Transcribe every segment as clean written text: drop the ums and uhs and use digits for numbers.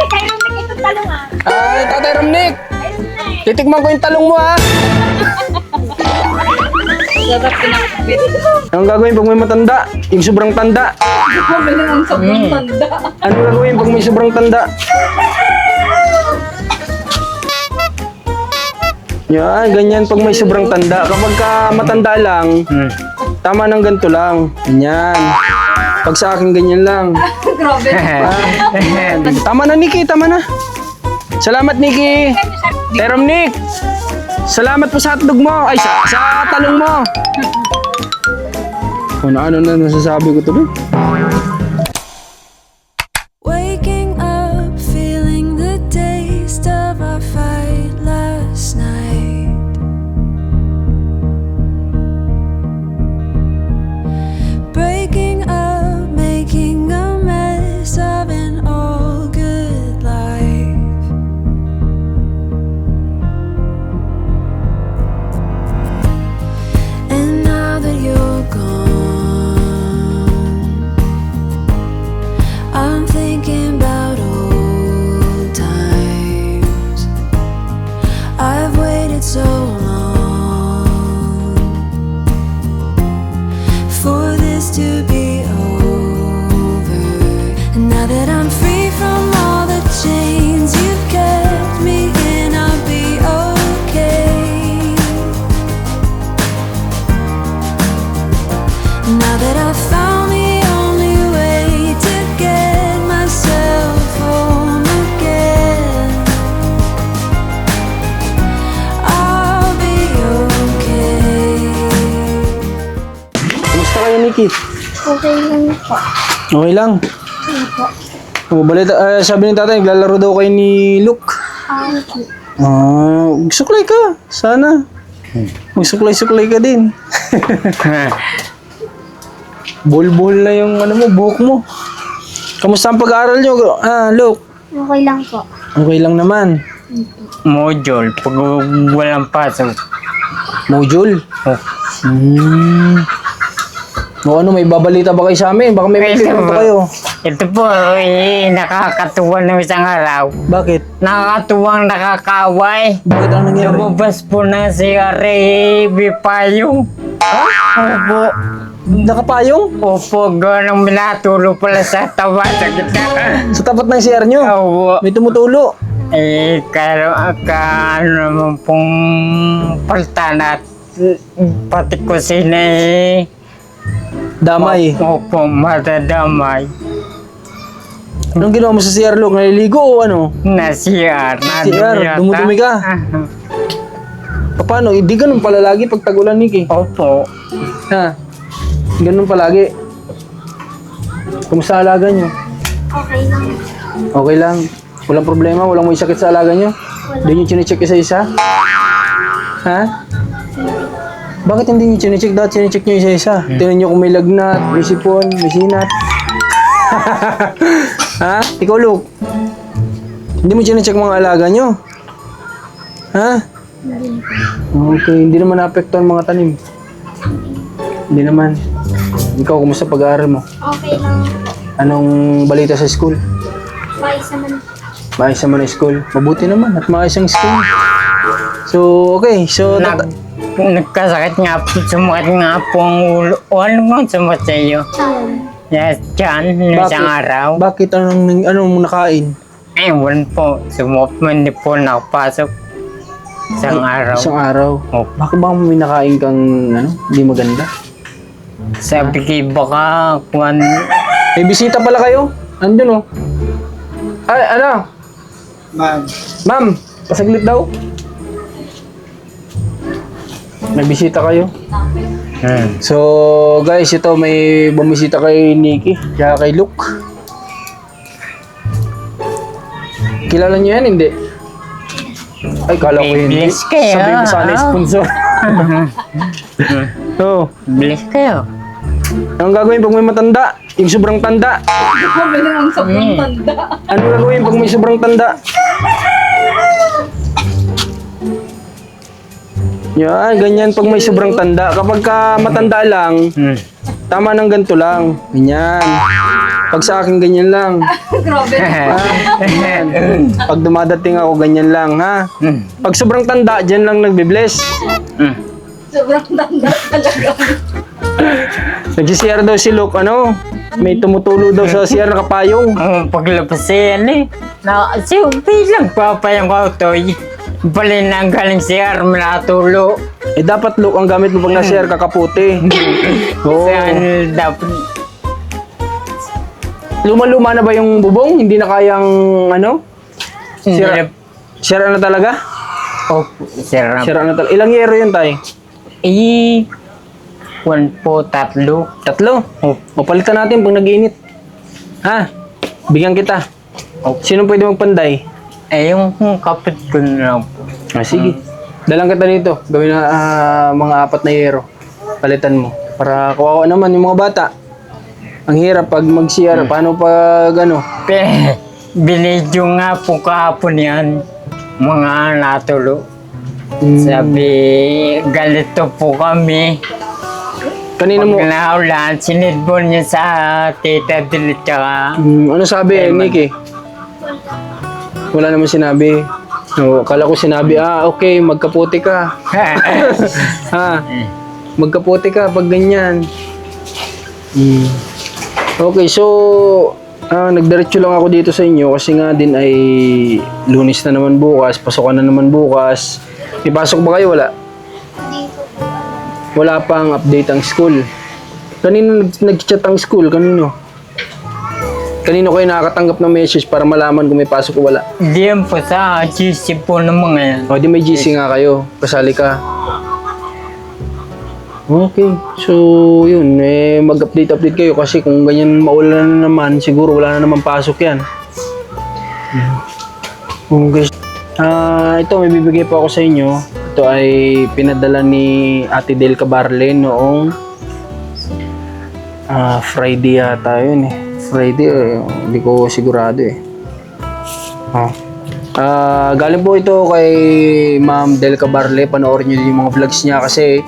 Tatay Romnick, itong talong ah. Ay, Tatay Romnick. Titikman ko yung talong mo ha. Dapat pinakabit. Anong gagawin pag may matanda? Yung sobrang tanda. Sabi naman sobrang tanda. Anong gagawin pag may sobrang tanda? Yan, ganyan pag may sobrang tanda. Kapag ka matanda lang, tama ng ganito lang. Ganyan. Pag sa akin, ganyan lang. Grabe. Tama na, Nikki. Tama na. Salamat, Nikki. Terom Nick. Salamat po sa hotdog mo. Ay, sa talong mo. Ano na nasasabi ko tuloy. Waking up, feeling the taste of our fight last night. Breaking up, making a mess of an all good life. And now that you're gone, I'm thinking about old times. I've waited so long for this to be over. And now that I'm free from all the chains you've kept me in, I'll be okay. Now that I've found the only way to get myself home again, I'll be okay. Kumusta kayo, Nikki? Okay lang po. Okay lang. Oh, balita, sabi ni tatay, naglalaro daw kayo ni Luke. Suklay ka. Sana. Magsuklay-suklay ka din. Bol-bol na yung ano mo, buhok mo. Kamusta ang pag-aaral nyo? Luke? Okay lang po. Okay lang naman. Module, pag walang pasok. Module? O ano, may babalita ba kayo sa amin? Baka may pagkikwento kayo. Ito po, nakakatuwa ng isang araw. Bakit? Nakakatuwang nakakaway. Bakit ang nangyari? Lumabas po na si Arebe Payong. Opo. Nakapayong? Opo, ganang minatulo pala sa tawa sa gitna. Sa tapat ng CR nyo? Opo. May tumutulo. Ano naman pong paltan at pati kusina Damay. Opo, matadamay. Anong ginawa mo sa CR, Luke? Naliligo o ano? CR, dumudumi ka? Paano? Hindi ganun pala lagi pag tag-ulan, Nikki. Opo. Ha? Ganun palagi. Kumusta alaga nyo? Okay lang. Okay lang. Walang problema? Walang may sakit sa alaga nyo? Hindi nyo chinecheck isa-isa? Ha? Bakit hindi nyo chinecheck? Dahil chinecheck nyo isa-isa. Tingnan nyo kung may lagnat, may sipon, may sinat. Ha? Ikaw, Luke? Hindi mo chinecheck mga alaga nyo? Ha? Okay, hindi naman naapektuhan mga tanim. Hindi naman. Ikaw, kumusta pag-aaral mo? Okay lang. Anong balita sa school? Maayos naman. Maayos naman ang school. Mabuti naman at maayos ang school. So, okay. So, Nagkasakit nga po, sumakit nga po ang ulo. O ano bang sumakit sa iyo? Yes, dyan, isang araw. Bakit? Anong nakain? Ewan po, sumot mo hindi po nakapasok. Isang araw. Isang araw. Opo. Bakit ba may nakain kang, hindi maganda? Sabi kay baka, kung May bisita pala kayo? Andun, oh. Ay, ano? Ma'am, pasaglit daw. May bisita kayo. So, guys, ito may bumisita kay Nikki, kaya kay Luke. Kilala niyo yan, hindi? Ay, kala ko hindi. Bless kayo. Sabi mo sana sponsor. So, bless kayo. anong gagawin pag may matanda? Yung sobrang tanda. Sabi naman sobrang tanda. Anong gagawin pag may sobrang tanda? Yan, ganyan pag may sobrang tanda. Kapag ka matanda lang, tama ng ganito lang. Ganyan. Pag sa akin, ganyan lang. Grabe. Pag dumadating ako, ganyan lang, ha? Pag sobrang tanda, dyan lang nagbe-bless. Sobrang tanda talaga. Nag-CR daw si Luke, ano? May tumutulo daw sa CR na kapayong. Paglabas yan eh. Bilang papayang ko to. Balin na galing CR, malatulo. Eh, dapat Luke, ang gamit mo pag na-CR, kakaputi. Oo. Saan dapat? Luma-luma na ba yung bubong? Hindi na kayang, ano? Sira, sira na talaga? Opo, sir. Sira na talaga. Ilang yero yun, tay? One po, tatlo. Tatlo? O palitan natin pag nag-iinit. Ha? Bigyan kita. Sino pwede magpanday? Yung kapit ko na lang po. Sige. Dalang kita dito. Gawin na mga 4 na yero. Palitan mo. Para kawawa naman yung mga bata. Ang hirap pag mag-CR. Paano pag ano? Binidyo nga po kahapon yan. Mga natulo. Sabi, ganito po kami. Kanina mo. Pag naulan, sinidbon niya sa Tita Dilit tsaka Ano sabi, Nikki? Wala naman sinabi. No, akala ko sinabi, okay, magkaputi ka. Magkaputi ka pag ganyan. Okay, so nagdiretso lang ako dito sa inyo kasi nga din ay Lunes na naman bukas, pasukan na naman bukas. May pasok ba kayo? Wala? Wala pang update ang school. Kanino nag-chat ang school? Kanino? Kanino kayo nakakatanggap ng message para malaman kung may pasok o wala? diyan po sa GC po ng mga yan. O, di may GC nga kayo. Kasali ka. Okay. So, yun. Mag-update kayo kasi kung ganyan maulan na naman, siguro wala na naman pasok yan. Okay. Ito, may bibigay po ako sa inyo. Ito ay pinadala ni Ate Del Cabarle noong Friday yata yun eh. Friday, hindi ko sigurado eh. Galing po ito kay Ma'am Del Cabarle. Panoorin nyo din yung mga vlogs niya kasi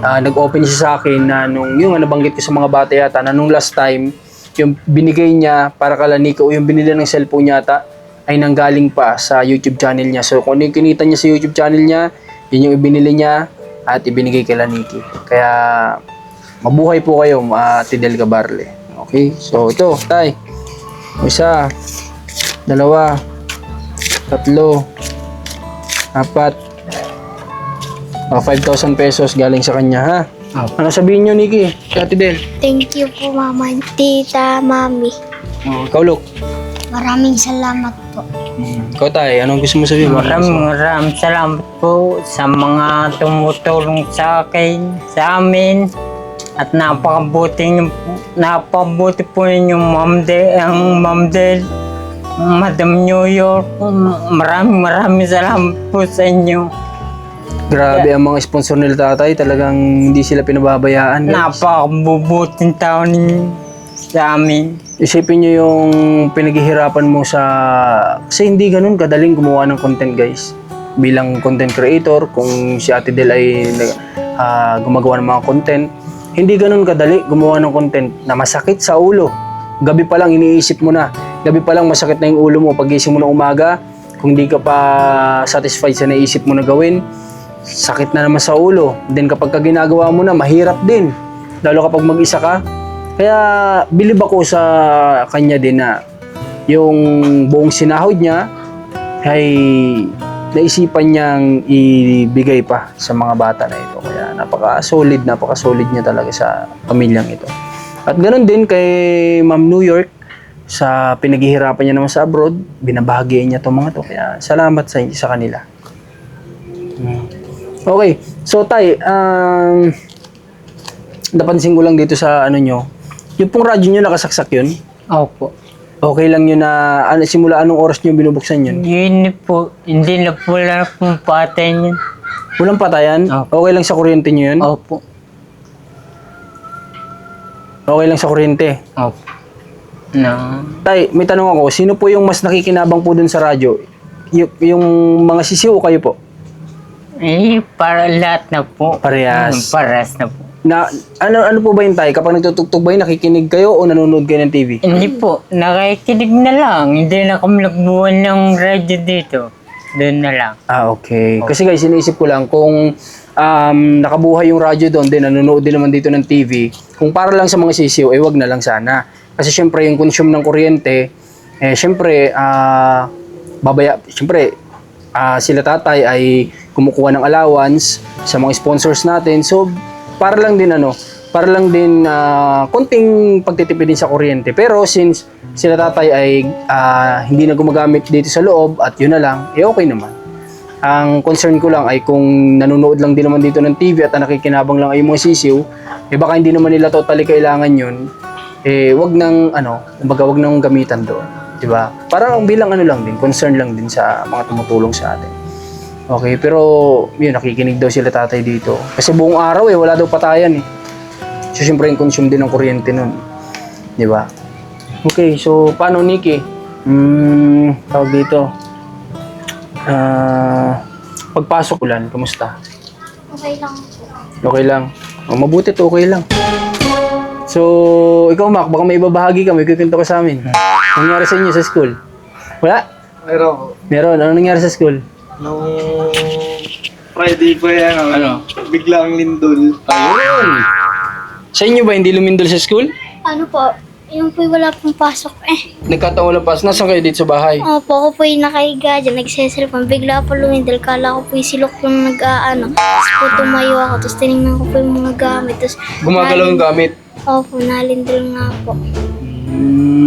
nag-open siya sa akin na yung nabanggit ko sa mga bata yata na nung last time, yung binigay niya para kala Nico o yung binili ng cellphone yata ay nanggaling pa sa YouTube channel niya. So kung ano yung kinita niya sa YouTube channel niya, yun yung ibinili niya at ibinigay kay Laniki. Kaya mabuhay po kayo, Ate Del Cabarle. Okay, so ito, tay. 1, 2, 3, 4, 5,000 pesos galing sa kanya, ha? Ano sabihin nyo, Nikki? Ate Del? Thank you po, Mama, Tita, Mami. Ikaw, Luke. Maraming salamat po. Ikaw, tay. Anong gusto mo sabihin? Maraming salamat po sa mga tumutulong sa akin, sa amin. At napakabuti po ninyo, Ma'am Del, Madam New York. Maraming salamat po sa inyo. Grabe ang mga sponsor nila, tatay. Talagang hindi sila pinababayaan, guys. Napakabubuting tao ninyo sa amin. Isipin nyo yung pinaghihirapan mo sa... Kasi hindi ganun kadaling gumawa ng content, guys. Bilang content creator, kung si Ate Del ay gumagawa ng mga content, hindi ganun kadali gumawa ng content na masakit sa ulo. Gabi pa lang iniisip mo na. Gabi pa lang masakit na yung ulo mo. Pagising mo ng umaga, kung hindi ka pa satisfied sa naisip mo na gawin, sakit na naman sa ulo. Then kapag ginagawa mo na, mahirap din. Lalo kapag mag-isa ka. Kaya bilib ako sa kanya din na yung buong sinahod niya ay naisipan niyang ibigay pa sa mga bata na ito. Kaya napaka-solid niya talaga sa pamilyang ito. At ganoon din kay Ma'am New York, sa pinaghihirapan niya naman sa abroad, binabahagi niya itong mga to. Kaya salamat sa kanila. Okay, so tay, napansin ko lang dito sa ano nyo, yung pong radyo nyo nakasaksak yun? Opo. Okay lang yun na, simula anong oras nyo binubuksan yun? Yun po, hindi na po lang pong patay niyan. Walang patayan? Opo. Okay lang sa kuryente nyo yun? Opo. Okay lang sa kuryente? Opo. No. Tay, may tanong ako, sino po yung mas nakikinabang po dun sa radyo? Yung mga sisiw o kayo po? Para lahat na po. Parehas. Parehas na po. ano po ba yun tayo? Kapag nagtutugtog ba yun, nakikinig kayo o nanonood kayo ng TV? Hindi po, nakikinig na lang. Hindi na kami nagbuwan ng radyo dito. Doon na lang. Okay. Kasi guys, iniisip ko lang kung nakabuhay yung radyo doon, din nanonood din naman dito ng TV, kung para lang sa mga sisiw, wag na lang sana. Kasi syempre, yung consume ng kuryente, syempre, sila tatay ay kumukuha ng allowance sa mga sponsors natin. So, para lang din konting pagtitipid din sa kuryente. Pero since sila tatay ay hindi na gumagamit dito sa loob at yun na lang, okay naman. Ang concern ko lang ay kung nanonood lang din naman dito ng TV at nakikinabang lang ay yung mga sisiw, baka hindi naman nila totally kailangan yun, wag nang gamitan doon. Diba? Parang bilang lang din, concern lang din sa mga tumutulong sa atin. Okay, pero yun, nakikinig daw sila tatay dito. Kasi buong araw wala daw patayan So, syempre yung consume din ng kuryente nun. Di ba? Okay, so paano Nikki? Tawag dito. Pagpasok ulan, kamusta? Okay lang po. Okay lang. Mabuti to, okay lang. So, ikaw Mac, baka may ibabahagi ka, may kikwento ka sa amin. Anong nangyari sa inyo sa school? Wala? Meron po. Meron. Ano nangyari sa school? Nung Friday po yan, biglang lindol. Ayun! Sa inyo ba hindi lumindol sa school? Ano po? Yung po'y wala pong pasok Nagkataon lang pas. Nasaan kayo dito sa bahay? Opo, ako po'y nakahiga dyan, nagseselfon. Bigla po lumindol. Kala ko po'y silok yung Tapos po tumayo ako. Tapos tinignan ko po yung mga gamit. Tapos Gumagalaw yung gamit. Opo, nalindol nga po.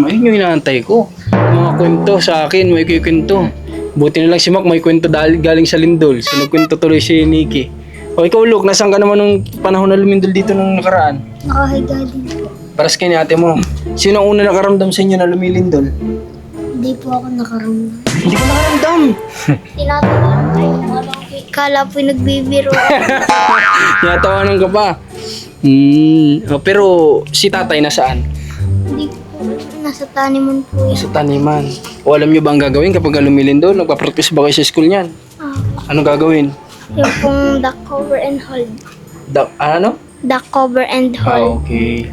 Ayun yung inaantay ko. Mga kwento sa akin, may kwento. Buti na lang si Mac, may kwento galing sa lindol. So nagkwento tuloy si Nikki. O ikaw Luke, nasaan ka naman nung panahon na lumindol dito nung nakaraan? Nakahiga din po. Paras kay ni ate mo. Sino ang una nakaramdam sa inyo na lumilindol? Hindi po ako nakaramdam. Hindi ko nakaramdam. Tinatawanan tayo. Kala po'y nagbibiro. Tinatawanan ka pa. Pero si tatay nasaan? Hindi po. Nasa taniman po yan. Sa taniman. O alam nyo ba ang gagawin kapag lumilindol? Nagpa-practice ba kayo sa school niyan? Anong gagawin? Yung pong duck cover and hold. Ano? Duck cover and hold. Okay.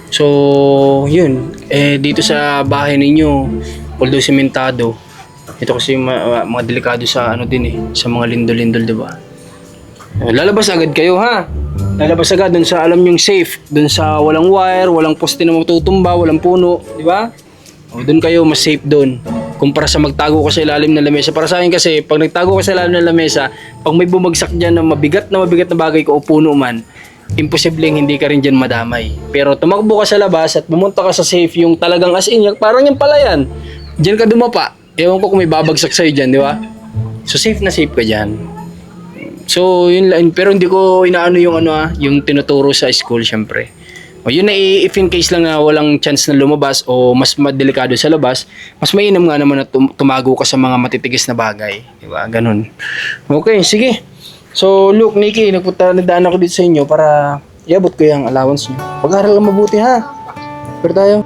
So, yun. Dito sa bahay ninyo, although sementado, ito kasi mga delikado sa sa mga lindol-lindol, di ba? Lalabas agad kayo, ha? Lalabas agad dun sa alam yung safe, dun sa walang wire, walang poste na matutumba, walang puno, di ba? O dun kayo, mas safe dun. Kumpara sa magtago ka sa ilalim ng lamesa. Para sa akin kasi, pag nagtago ka sa ilalim ng lamesa, pag may bumagsak dyan na mabigat na bagay ko o puno man, imposibleng hindi ka rin dyan madamay. Pero tumakbo ka sa labas at pumunta ka sa safe, yung talagang as in, parang yung palayan. Diyan ka dumapa. Ewan ko kung may babagsak sa'yo dyan, di ba? So safe na safe ka dyan. So yun lang. Pero hindi ko inaano yung yung tinuturo sa school, syempre. O yun na if in case lang na walang chance na lumabas o mas madelikado sa labas, mas mainam nga naman na tumago ka sa mga matitigas na bagay. Di ba? Ganun. Okay, sige. So, Luke, Nikki, nagdaan ako dito sa inyo para iabot ko yung allowance nyo. Pag-aral lang mabuti, ha? Pero tayo.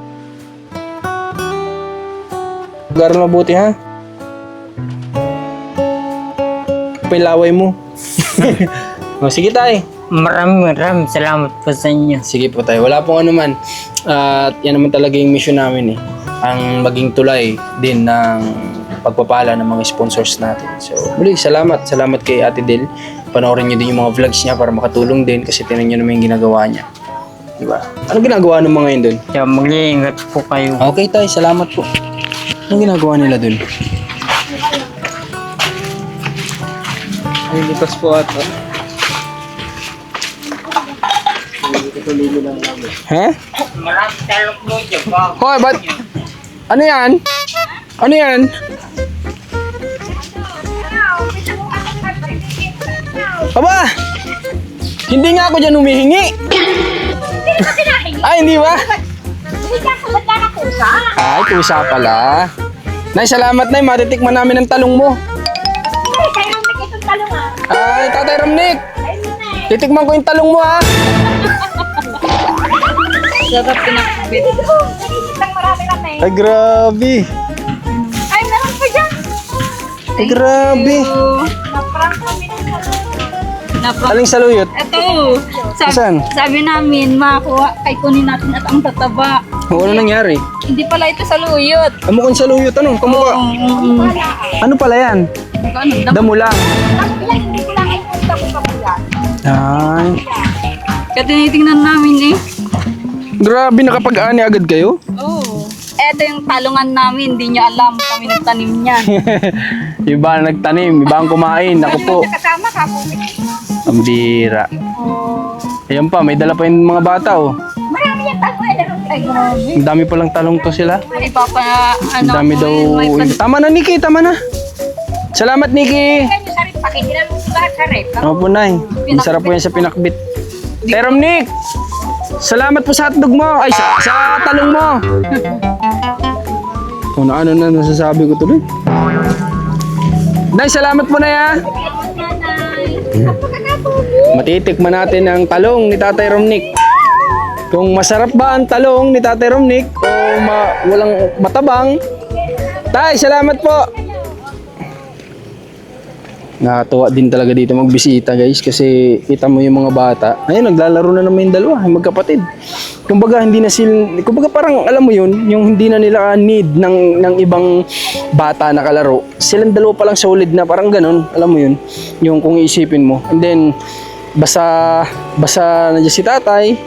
Pag-aral mabuti, ha? Pailaway mo. O, sige tayo. Maraming salamat po sa inyo. Sige po tayo. Wala pong ano man. At yan naman talaga yung mission namin ang maging tulay din ng pagpapala ng mga sponsors natin. So, muli, salamat. Salamat kay Ate Del. Panoorin nyo din yung mga vlogs niya para makatulong din kasi tinan nyo naman yung ginagawa niya. Diba? Anong ginagawa ng mga yun dun? Kaya mag-iingat po kayo. Okay tayo, salamat po. Anong ginagawa nila dun? Ay, lipas po ata. Ha? Maraming talok mo dyan po. Hoy, ba't? Ano yan? Ano yan? Aba! Hindi nga ako dyan humihingi. Hindi mo sinahingi. Ay, hindi ba? Hindi ka sa ba't ka na kusa? Ay, kusa pala. Nay, salamat Nay. Matitikman namin ang talong mo. Ay, kaya namin itong talong Ay, Tatay Ramnik. Ay, na eh. Titikman ko yung talong mo, ha. Sarap pinakabit. Naisip lang marami lang eh. Ay, grabe. Ay, meron pa dyan. Ay, grabe. Na-prank kami ng talong. Aling saluyot? Ito, Saan? sabi namin, makakuha, kay kunin natin at ang tataba. O, ano nangyari? Hindi pala ito saluyot. Mukhang saluyot, ano? Kamukha. Ano pala yan? Ano, Damo lang. Ay. kaya tinitingnan namin eh. Grabe, nakapag-ani agad kayo? Oo. Ito yung talungan namin, hindi nyo alam, kami nagtanim niyan. Iba ang nagtanim, iba ang kumain. Ako po. Kasama ka po. Ang bira. Oh. Ayan pa, may dala pa yung mga bata, oh. Marami yung talungan. Ay, grabe. Ang dami palang talong to sila. May papa, Ang dami daw. Tama na, Nikki, tama na. Salamat, Nikki. Pakikilan mo lahat sa rep. Opo, Nay. Masarap po yan sa pinakbit. Terom, Nick! Salamat po sa hotdog mo. Ay, sa talong mo. Kung ano na nasasabi ko tuloy. Nay, salamat po na ya. Matitikman natin ang talong ni Tatay Romnick. Kung masarap ba ang talong ni Tatay Romnick o walang matabang. Tay, salamat po. Nakatuwa din talaga dito magbisita guys kasi kita mo yung mga bata. Ayun, naglalaro na naman yung dalawa, yung magkapatid. Kumbaga hindi na kumbaga parang alam mo yun, yung hindi na nila need ng ibang bata na kalaro. Silang dalawa pa lang solid na parang ganun, alam mo yun, yung kung iisipin mo. And then basta nandiyan si tatay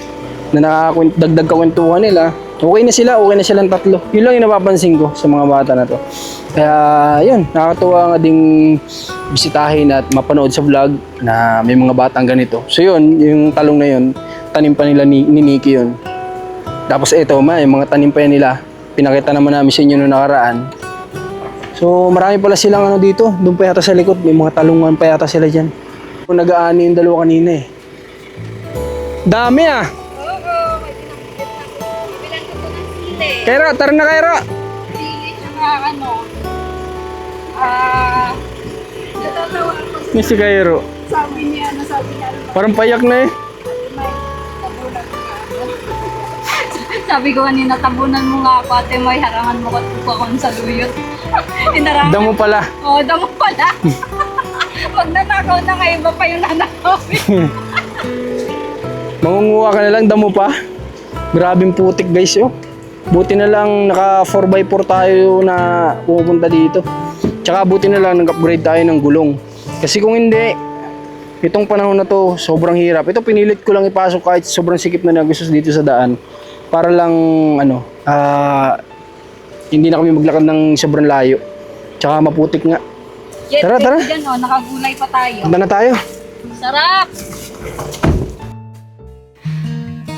na dagdag kakwentuhan nila. Okay na silang tatlo. Yun lang yung napapansin ko sa mga bata na to. Kaya yun, nakakatuwa nga ding bisitahin at mapanood sa vlog na may mga batang ganito. So yun, yung talong na yun, tanim pa nila ni Nikki yun. Tapos ito, may mga tanim pa yan nila. Pinakita naman namin sa inyo noong nakaraan. So marami pala silang ano dito, doon pa yata sa likod, may mga talungan pa yata sila dyan. Nag-aani yung dalawa kanina eh. Dami ah! Kaira, tara na Kaira! Sili, tsaka ano, natatawa ako Ni si Kairo. sabi niya, ano, Parang payak na eh. may tabunan mo nga. Sabi ko kanina, tabunan mo nga ako, ate, may harangan mo at pupo akong saluyot. Inarangan. Damo pala. Oo, damo pala. Wag nanakaw na nga, iba pa yung nanakawin. Mangunguha ka na lang, damo pa. Grabing putik guys oh. Buti na lang naka 4x4 tayo na pupunta dito. Tsaka buti na lang nag-upgrade tayo ng gulong. Kasi kung hindi, itong panahon na to sobrang hirap. Ito pinilit ko lang ipasok kahit sobrang sikip na nagustos dito sa daan. Para lang hindi na kami maglakad ng sobrang layo. Tsaka maputik nga. Tara, tara. Diyan, oh, nakagulay pa tayo. Punta na tayo. Sarap!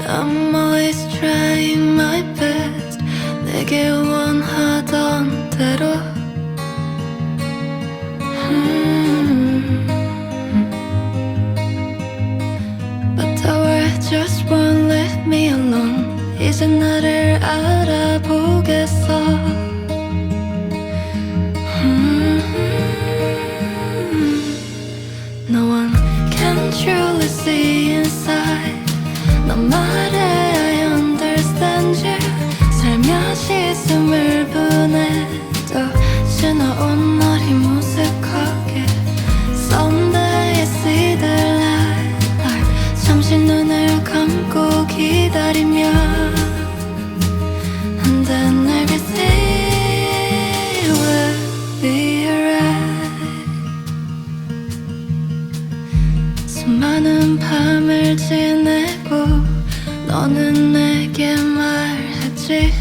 I'm always trying my best 내게 원하던 대로 But the world just won't let me alone 이제 나를 알아보겠어 No one can truly see inside 너말에 I understand you 살며시 숨을 보내도 지나온 날이 무색하게 Someday I see the light 잠시 눈을 감고 기다리며 And then everything will be alright 수많은 밤을 지내고 너는 내게 말했지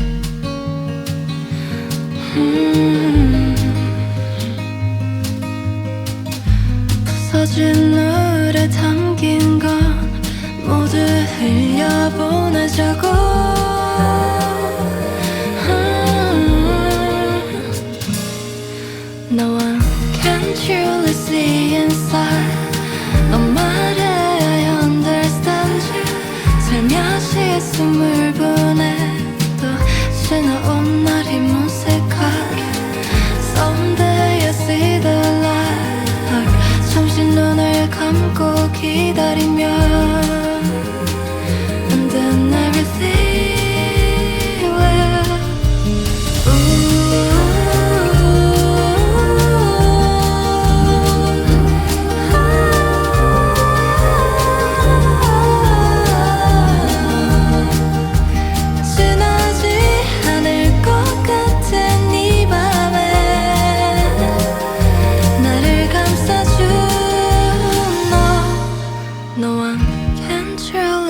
부서진 노래 담긴 건 모두 흘려보내자고 No one can truly see inside 너말에 I understand you 살며시 숨을 보내도 지나온 날이 무색하게 Someday I see the light 잠시 눈을 감고 기다리며 And then everything will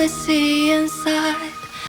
see inside.